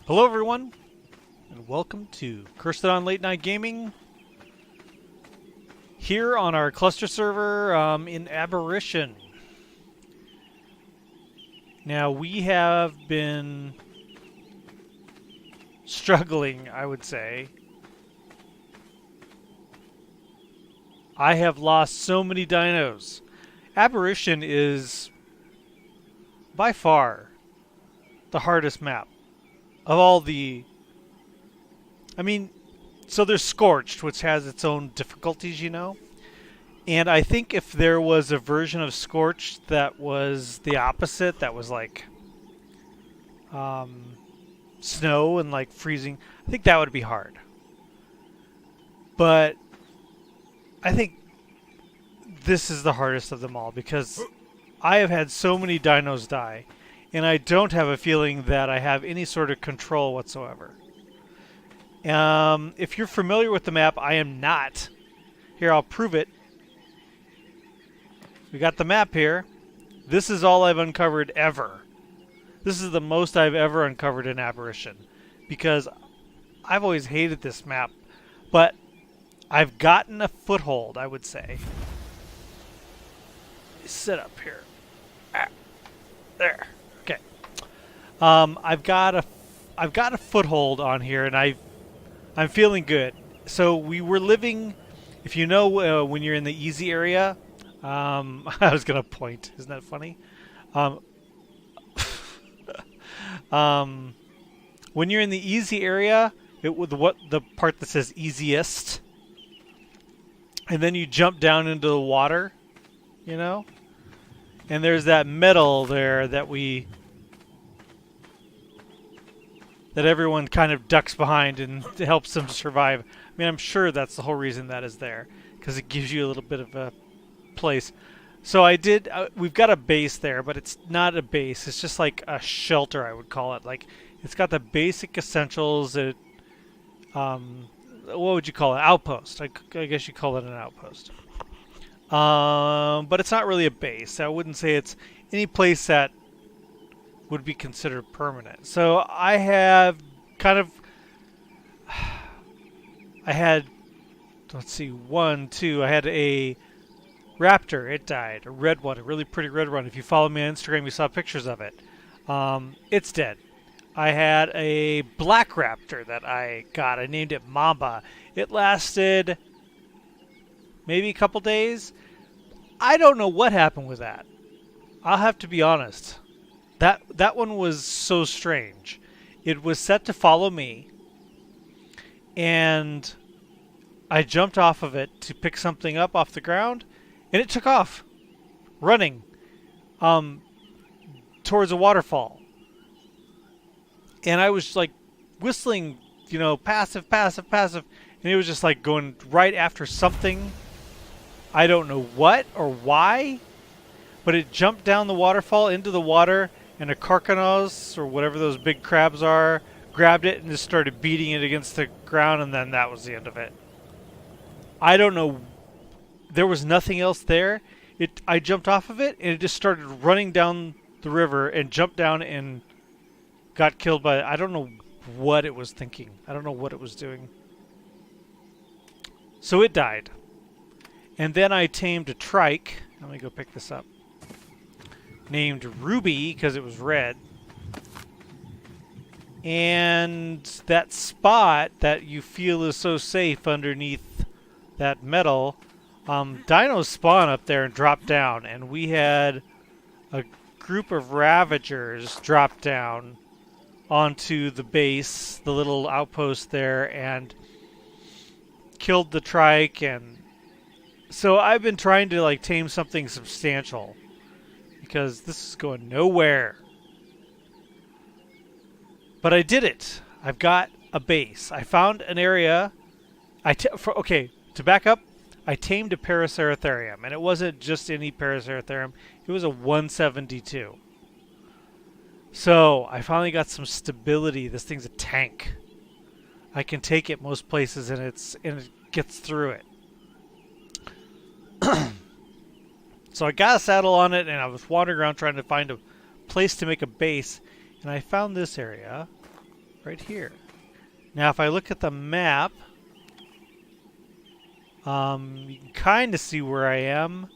Hello everyone, and welcome to Kirstodon Late Night Gaming here on our cluster server in Aberration. Now we have been struggling, I would say. I have lost so many dinos. Aberration is by far the hardest map of all the... so there's Scorched, which has its own difficulties, you know? And I think if there was a version of Scorched that was the opposite, that was like snow and like freezing, I think that would be hard. But I think this is the hardest of them all because I have had so many dinos die, and I don't have a feeling that I have any sort of control whatsoever. If you're familiar with the map, I am not. Here, I'll prove it. We got the map here. This is all I've uncovered ever. This is the most I've ever uncovered in Aberration, because I've always hated this map, but I've gotten a foothold, I would say. Sit up here. There. Okay. I've got a foothold on here, and I'm feeling good. So we were living, if you know, when you're in the easy area. I was gonna point. Isn't that funny? When you're in the easy area, the part that says easiest, and then you jump down into the water, you know. And there's that metal there that everyone kind of ducks behind and helps them survive. I mean, I'm sure that's the whole reason that is there, because it gives you a little bit of a place. So we've got a base there, but it's not a base. It's just like a shelter, I would call it. Like, it's got the basic essentials. What would you call it? Outpost. I guess you call it an outpost. But it's not really a base. I wouldn't say it's any place that would be considered permanent. So I have kind of... I had... Let's see, I had a raptor. It died. A red one. A really pretty red one. If you follow me on Instagram, you saw pictures of it. It's dead. I had a black raptor that I got. I named it Mamba. It lasted maybe a couple days. I don't know what happened with that. I'll have to be honest. That one was so strange. It was set to follow me, and I jumped off of it to pick something up off the ground, and it took off, running towards a waterfall. And I was like whistling, you know, passive, passive, passive, and it was just like going right after something. I don't know what or why, but it jumped down the waterfall into the water, and a carcanos, or whatever those big crabs are, grabbed it and just started beating it against the ground, and then that was the end of it. I don't know. There was nothing else there. I jumped off of it, and it just started running down the river and jumped down and got killed by... I don't know what it was thinking. I don't know what it was doing. So it died. And then I tamed a trike. Let me go pick this up. Named Ruby, because it was red. And that spot that you feel is so safe underneath that metal, dinos spawn up there and drop down. And we had a group of Ravagers drop down onto the base, the little outpost there, and killed the trike. And so I've been trying to like tame something substantial, because this is going nowhere. But I did it. I've got a base. I found an area. Okay, to back up, I tamed a Paraceratherium, and it wasn't just any Paraceratherium. It was a 172. So I finally got some stability. This thing's a tank. I can take it most places, and it gets through it. So I got a saddle on it, and I was wandering around trying to find a place to make a base, and I found this area. right here. Now, if I look at the map, you can kind of see where I am.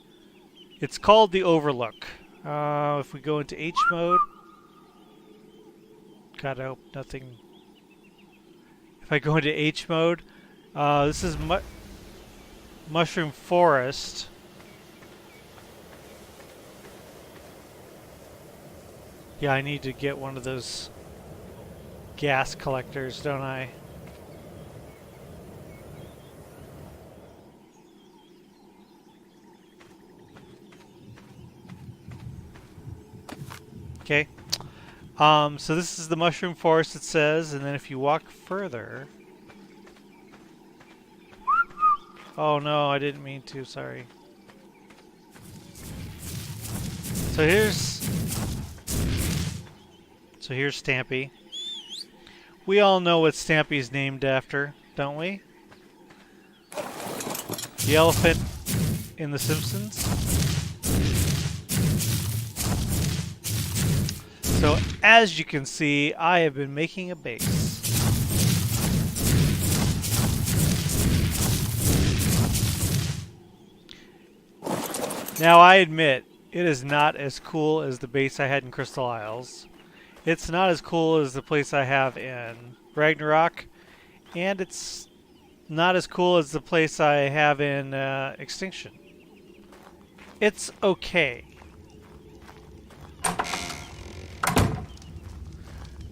It's called the Overlook. If we go into H mode, God, I hope nothing. If I go into H mode, this is Mushroom Forest. Yeah, I need to get one of those gas collectors, don't I? Okay. So this is the Mushroom Forest, it says, and then if you walk further... Oh no, I didn't mean to, sorry. So here's Stampy. We all know what Stampy's named after, don't we? The elephant in The Simpsons. So as you can see, I have been making a base. Now I admit, it is not as cool as the base I had in Crystal Isles. It's not as cool as the place I have in Ragnarok, and it's not as cool as the place I have in Extinction. It's okay.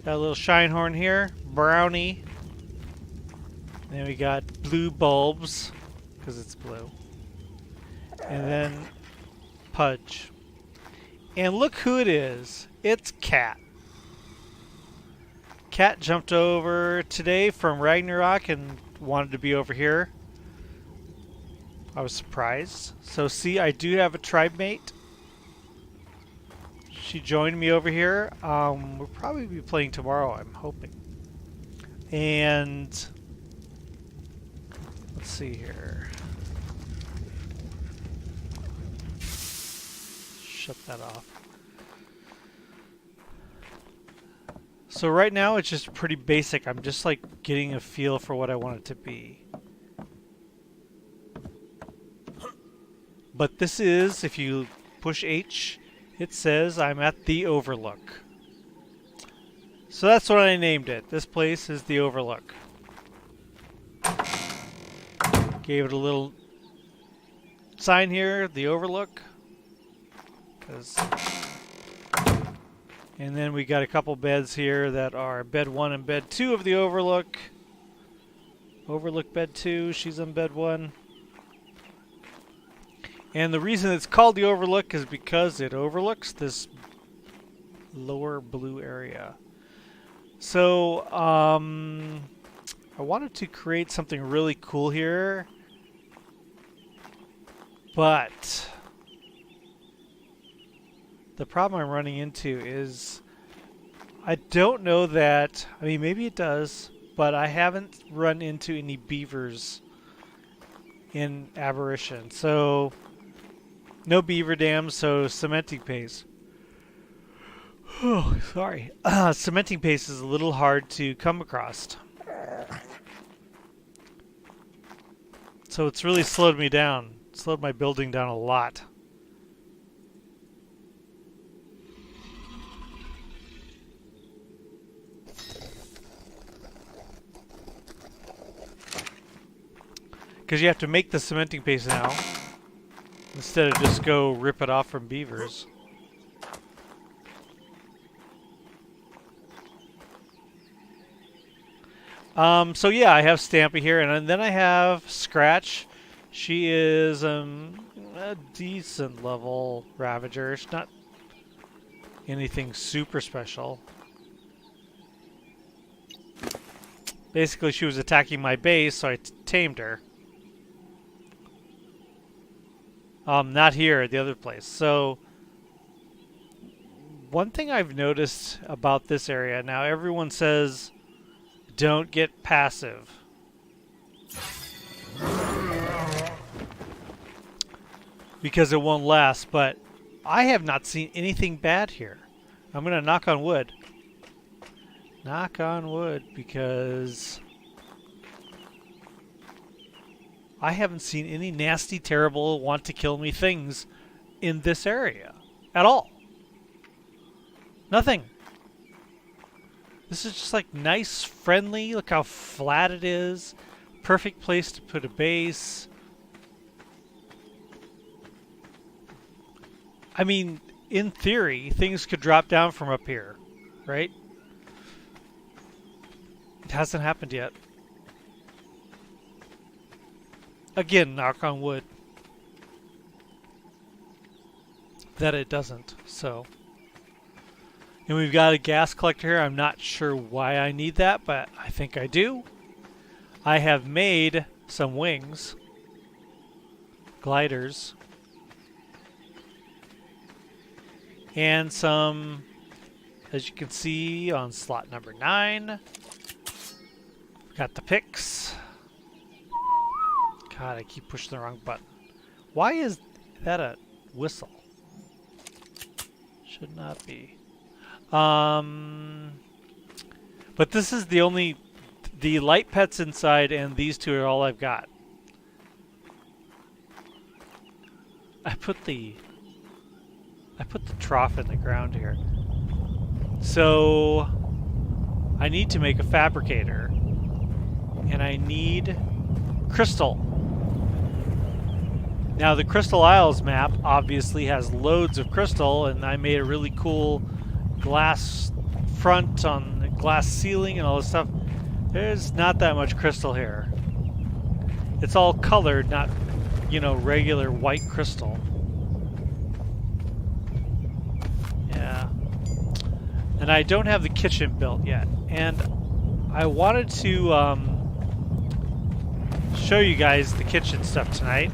Got a little Shinehorn here, Brownie. Then we got blue bulbs, because it's blue. And then Pudge. And look who it is. It's Cat. Cat jumped over today from Ragnarok and wanted to be over here. I was surprised. So see, I do have a tribe mate. She joined me over here. We'll probably be playing tomorrow, I'm hoping. And let's see here. Shut that off. So right now it's just pretty basic. I'm just like getting a feel for what I want it to be. But this is, if you push H, it says I'm at the Overlook. So that's what I named it. This place is the Overlook. Gave it a little sign here, the Overlook. And then we got a couple beds here that are bed 1 and bed 2 of the Overlook. Overlook bed 2, she's on bed 1. And the reason it's called the Overlook is because it overlooks this lower blue area. So, I wanted to create something really cool here, but the problem I'm running into is I don't know that, I mean, maybe it does, but I haven't run into any beavers in Aberration. So, no beaver dams, so cementing paste. Oh, sorry. Cementing paste is a little hard to come across. So it's really slowed me down. Slowed my building down a lot. Because you have to make the cementing paste now, instead of just go rip it off from beavers. So yeah, I have Stampy here, and then I have Scratch. She is a decent level Ravager. It's not anything super special. Basically, she was attacking my base, so I tamed her. Not here, the other place. So, one thing I've noticed about this area, now everyone says, don't get passive. Because it won't last, but I have not seen anything bad here. I'm going to knock on wood. Knock on wood, because I haven't seen any nasty, terrible, want to kill me things in this area at all. Nothing. This is just like nice, friendly. Look how flat it is. Perfect place to put a base. I mean, in theory, things could drop down from up here, right? It hasn't happened yet. Again, knock on wood that it doesn't, so. And we've got a gas collector here. I'm not sure why I need that, but I think I do. I have made some wings, gliders, and some, as you can see on slot number 9, got the picks. God, I keep pushing the wrong button. Why is that a whistle? Should not be. But this is the only, the light pets inside, and these two are all I've got. I put the trough in the ground here. So I need to make a fabricator, and I need crystal. Now the Crystal Isles map obviously has loads of crystal, and I made a really cool glass front on the glass ceiling and all this stuff. There's not that much crystal here. It's all colored, not, you know, regular white crystal. Yeah. And I don't have the kitchen built yet. And I wanted to show you guys the kitchen stuff tonight,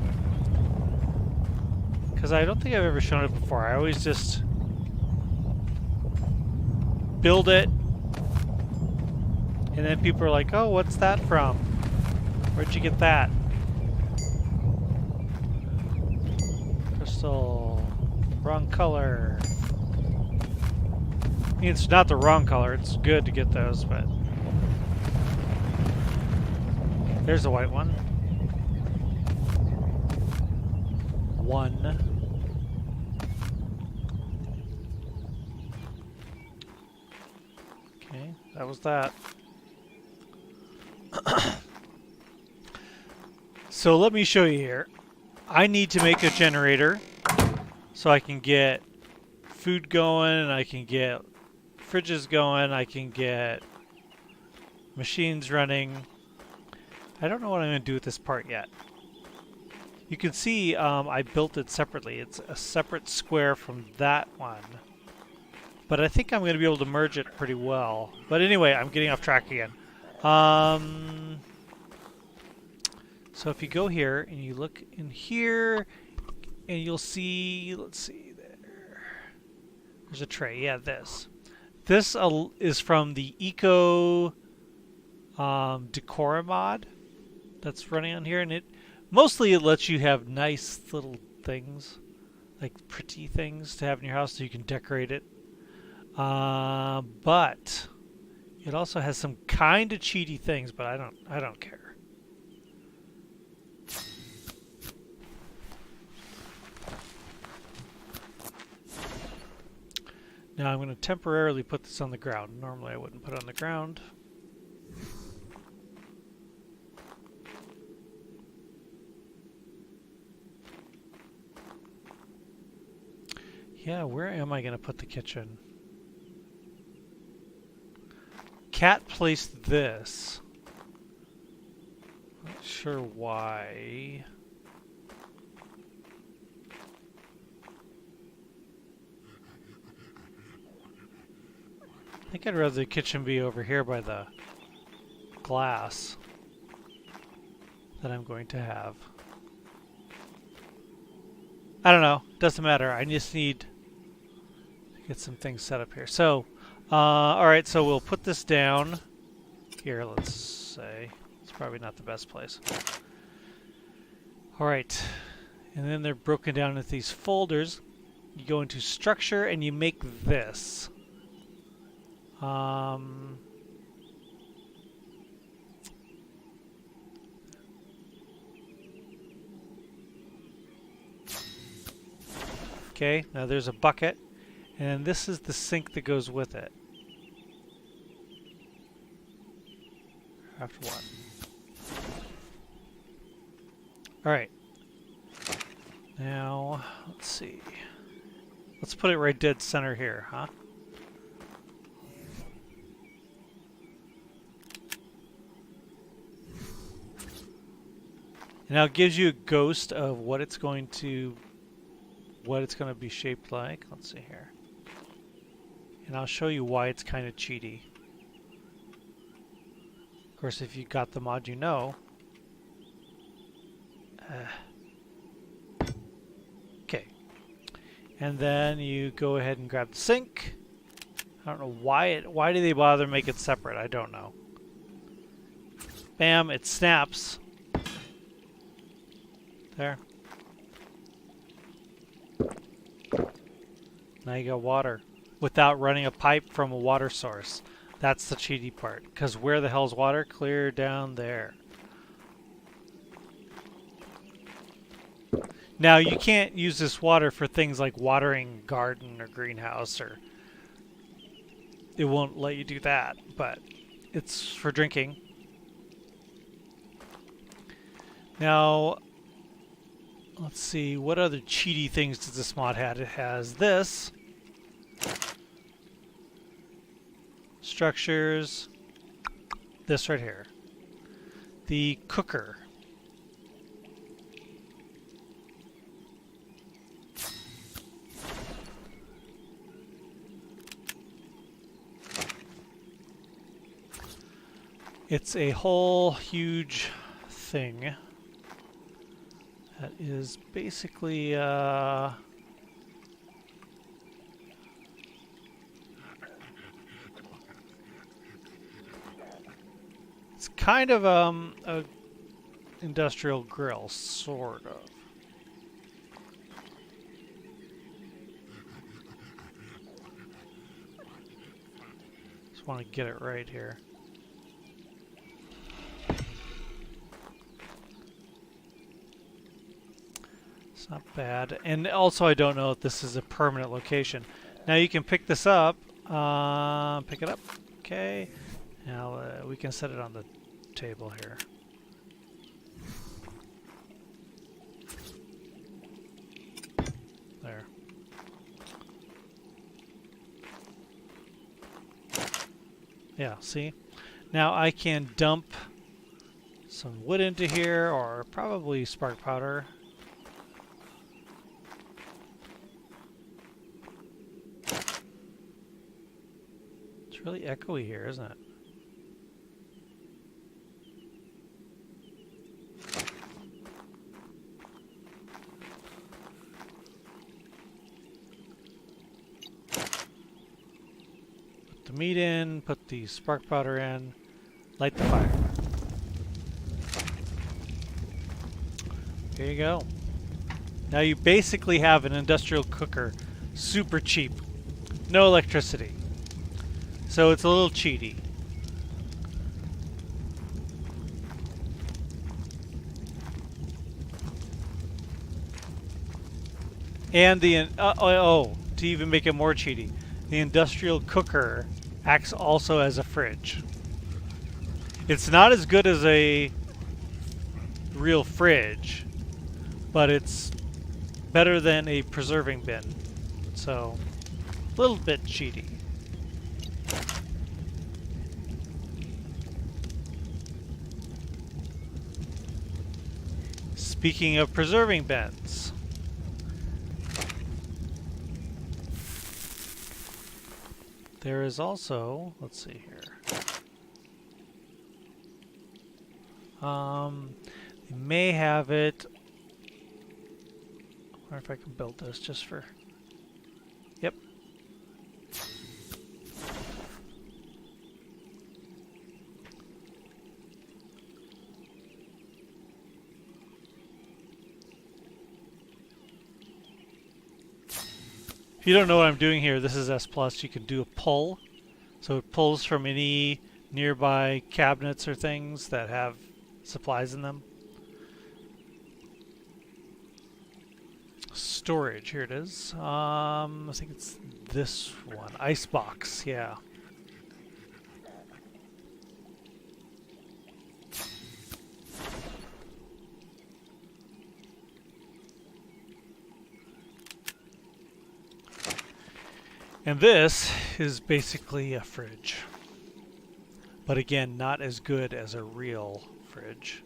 because I don't think I've ever shown it before. I always just build it, and then people are like, oh, what's that from? Where'd you get that? Crystal. Wrong color. I mean, it's not the wrong color. It's good to get those, but... There's the white one. Okay, that was that. So let me show you here. I need to make a generator so I can get food going, and I can get fridges going, I can get machines running. I don't know what I'm going to do with this part yet. You can see I built it separately. It's a separate square from that one. But I think I'm going to be able to merge it pretty well. But anyway, I'm getting off track again. So if you go here and you look in here, and you'll see, let's see there. There's a tray. Yeah, this. This is from the Eco Decora mod that's running on here, and it lets you have nice little things, like pretty things to have in your house so you can decorate it. But it also has some kind of cheaty things, but I don't care. Now I'm going to temporarily put this on the ground. Normally I wouldn't put it on the ground. Yeah, where am I going to put the kitchen? Cat placed this. Not sure why. I think I'd rather the kitchen be over here by the glass that I'm going to have. I don't know. Doesn't matter. I just need to get some things set up here. So, alright, so we'll put this down here, let's say. It's probably not the best place. Alright, and then they're broken down into these folders. You go into structure and you make this. Okay, now there's a bucket, and this is the sink that goes with it. After one. Alright. Now, let's see. Let's put it right dead center here, huh? Now it gives you a ghost of what it's going to be shaped like. Let's see here. And I'll show you why it's kind of cheaty. Of course, if you got the mod, you know. Okay. And then you go ahead and grab the sink. I don't know why do they bother to make it separate? I don't know. Bam, it snaps. There. Now you got water without running a pipe from a water source. That's the cheaty part. Because where the hell's water? Clear down there. Now you can't use this water for things like watering garden or greenhouse, or it won't let you do that, but it's for drinking. Now, let's see, what other cheaty things does this mod have? It has this. Structures. This right here. The cooker. It's a whole huge thing that is basically it's kind of a industrial grill, sort of. Just want to get it right here. Not bad. And also I don't know if this is a permanent location. Now you can pick this up. Pick it up. Okay. Now we can set it on the table here. There. Yeah, see? Now I can dump some wood into here, or probably spark powder. Really echoey here, isn't it? Put the meat in, put the spark powder in, light the fire. There you go. Now you basically have an industrial cooker, super cheap, no electricity. So it's a little cheaty. And the to even make it more cheaty, the industrial cooker acts also as a fridge. It's not as good as a real fridge, but it's better than a preserving bin. So, a little bit cheaty. Speaking of preserving bins, there is also, let's see here, they may have it, I wonder if I can build this just for, yep. If you don't know what I'm doing here, this is S+. You can do a pull. So it pulls from any nearby cabinets or things that have supplies in them. storage. Here it is. I think it's this one. Icebox, yeah. And this is basically a fridge. But again, not as good as a real fridge.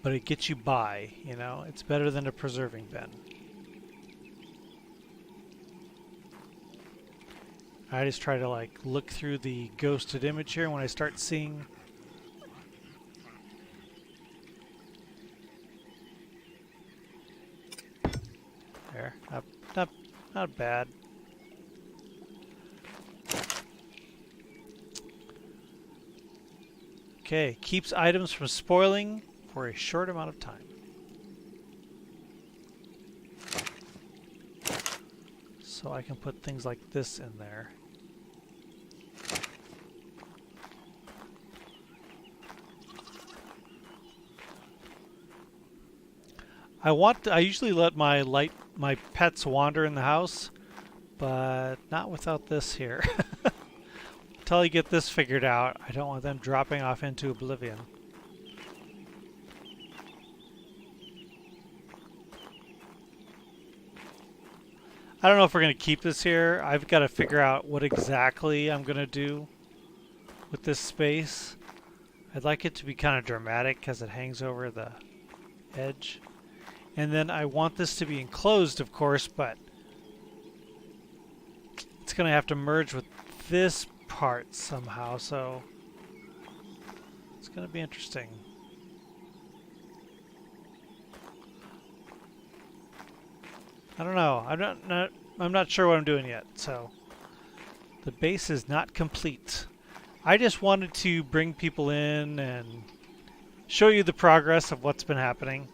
But it gets you by, you know? It's better than a preserving bin. I just try to like look through the ghosted image here, and when I start seeing there, not bad. Okay, keeps items from spoiling for a short amount of time. So I can put things like this in there. I usually let my pets wander in the house, but not without this here. Until I get this figured out, I don't want them dropping off into oblivion. I don't know if we're going to keep this here. I've got to figure out what exactly I'm going to do with this space. I'd like it to be kind of dramatic because it hangs over the edge. And then I want this to be enclosed, of course, but it's going to have to merge with this part somehow, so it's going to be interesting. I don't know. I'm not sure what I'm doing yet, so the base is not complete. I just wanted to bring people in and show you the progress of what's been happening.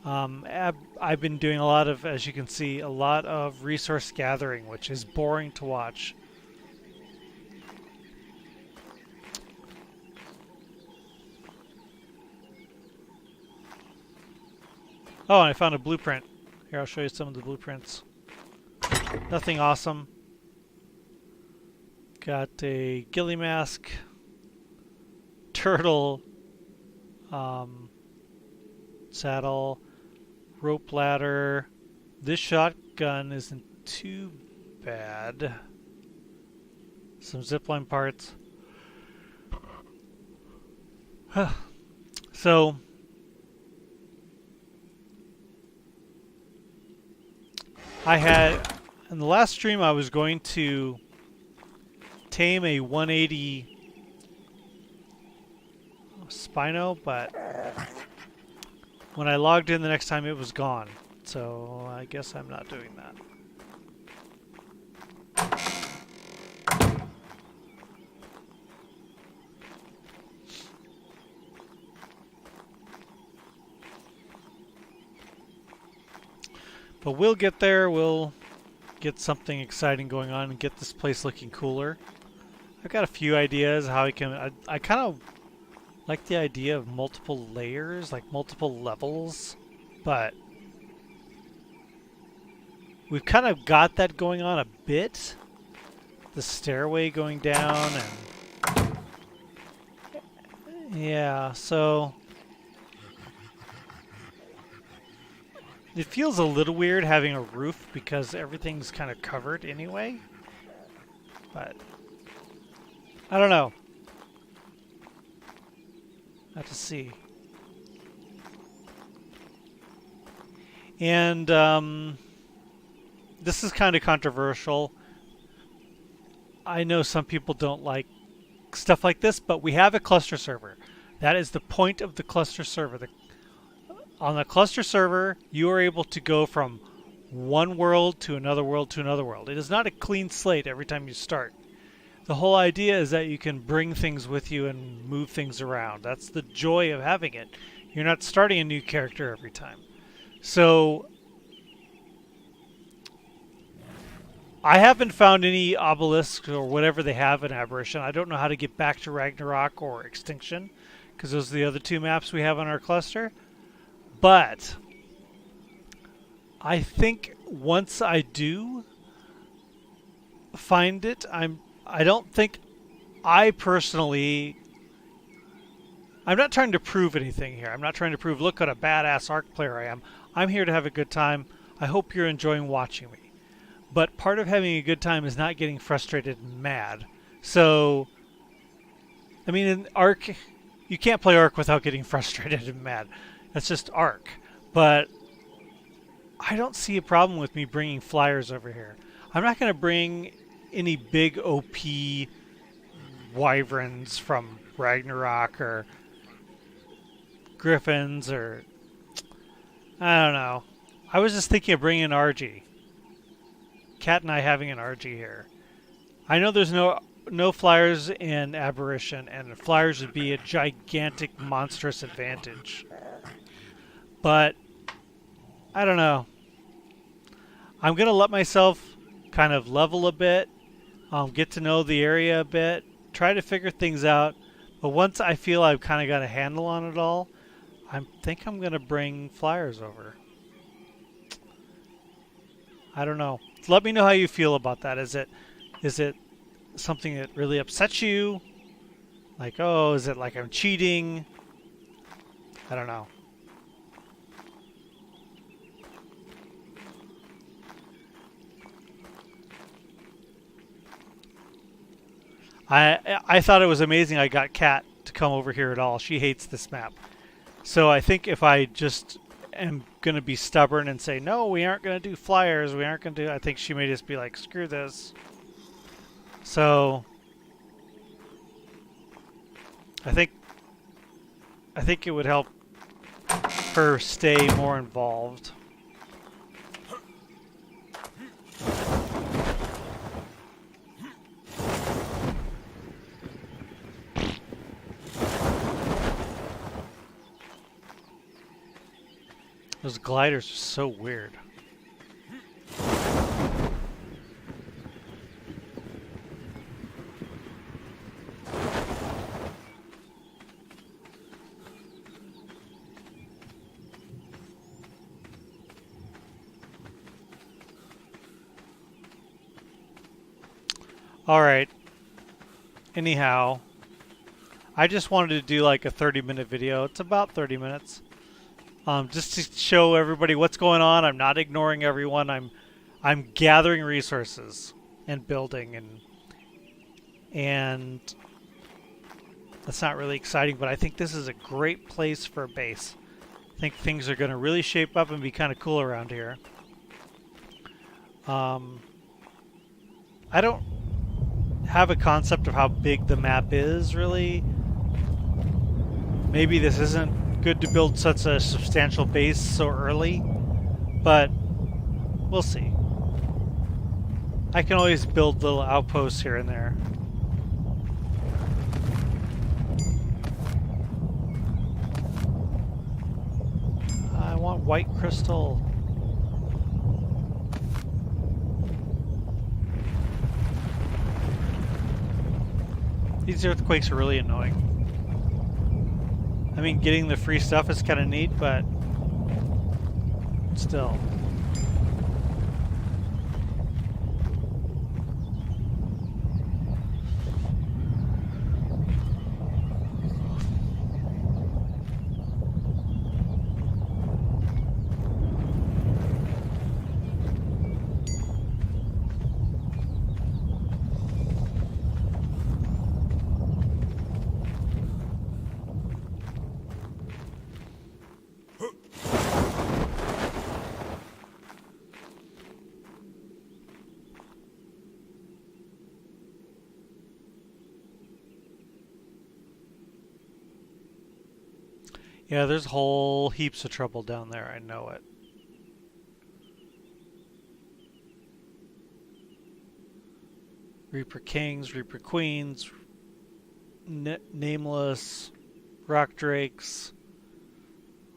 I've been doing a lot of, as you can see, a lot of resource gathering, which is boring to watch. Oh, and I found a blueprint. Here, I'll show you some of the blueprints. Nothing awesome. Got a ghillie mask, turtle, saddle, rope ladder. This shotgun isn't too bad. Some zipline parts. So I had, in the last stream I was going to tame a 180 Spino, but when I logged in the next time it was gone. So I guess I'm not doing that. But we'll get there. We'll get something exciting going on and get this place looking cooler. I've got a few ideas how I can... I kind of like the idea of multiple layers, like multiple levels, but we've kind of got that going on a bit. The stairway going down and... yeah, so... it feels a little weird having a roof because everything's kind of covered anyway. But I don't know. Have to see. And this is kind of controversial. I know some people don't like stuff like this, but we have a cluster server. That is the point of the cluster server. On the cluster server, you are able to go from one world to another world to another world. It is not a clean slate every time you start. The whole idea is that you can bring things with you and move things around. That's the joy of having it. You're not starting a new character every time. So I haven't found any obelisks or whatever they have in Aberration. I don't know how to get back to Ragnarok or Extinction because those are the other two maps we have on our cluster. But I think once I do find it, I don't think I personally I'm not trying to prove anything here. I'm not trying to prove look what a badass ARK player I am. I'm here to have a good time. I hope you're enjoying watching me. But part of having a good time is not getting frustrated and mad. So I mean in ARK you can't play ARK without getting frustrated and mad. That's just ARK. But I don't see a problem with me bringing flyers over here. I'm not going to bring any big OP wyverns from Ragnarok or griffins or I don't know. I was just thinking of bringing an RG. Kat and I having an RG here. I know there's no flyers in Aberration, and flyers would be a gigantic, monstrous advantage. But I don't know. I'm going to let myself kind of level a bit, get to know the area a bit, try to figure things out. But once I feel I've kind of got a handle on it all, I think I'm going to bring flyers over. I don't know. Let me know how you feel about that. Is it something that really upsets you? Like, oh, is it like I'm cheating? I don't know. I thought it was amazing I got Kat to come over here at all. She hates this map. So I think if I just am going to be stubborn and say, no, we aren't going to do flyers, we aren't going to do, I think she may just be like, screw this. So I think it would help her stay more involved. Those gliders are so weird. Alright. Anyhow, I just wanted to do like a 30-minute video. It's about 30 minutes. Just to show everybody what's going on. I'm not ignoring everyone. I'm gathering resources and building and that's not really exciting, but I think this is a great place for a base. I think things are going to really shape up and be kind of cool around here. I don't have a concept of how big the map is, really. Maybe this isn't good to build such a substantial base so early, but we'll see. I can always build little outposts here and there. I want white crystal. These earthquakes are really annoying. I mean, getting the free stuff is kind of neat, but still. Yeah, there's whole heaps of trouble down there. I know it. Reaper Kings, Reaper Queens, Nameless, Rock Drakes,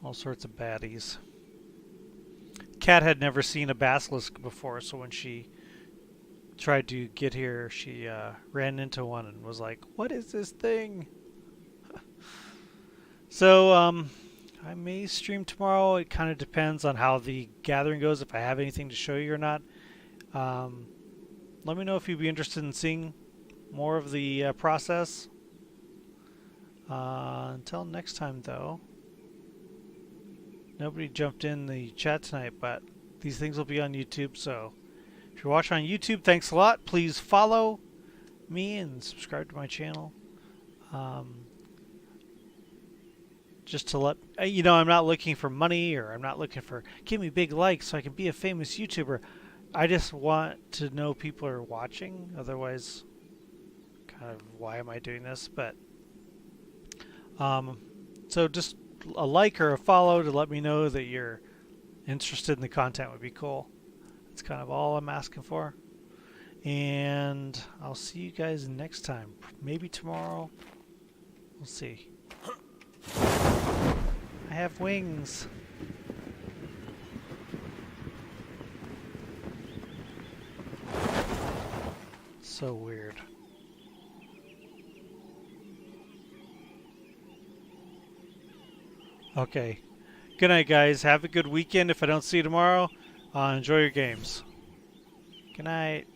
all sorts of baddies. Kat had never seen a basilisk before, so when she tried to get here, she ran into one and was like, "What is this thing?" So, I may stream tomorrow. It kind of depends on how the gathering goes, if I have anything to show you or not. Let me know if you'd be interested in seeing more of the process. Until next time, though. Nobody jumped in the chat tonight, but these things will be on YouTube, so if you're watching on YouTube, thanks a lot. Please follow me and subscribe to my channel. Just to let you know, I'm not looking for money, or I'm not looking for give me big likes so I can be a famous YouTuber. I just want to know people are watching. Otherwise, kind of why am I doing this? But so just a like or a follow to let me know that you're interested in the content would be cool. That's kind of all I'm asking for. And I'll see you guys next time. Maybe tomorrow. We'll see. I have wings. So weird. Okay. Good night, guys. Have a good weekend. If I don't see you tomorrow, enjoy your games. Good night.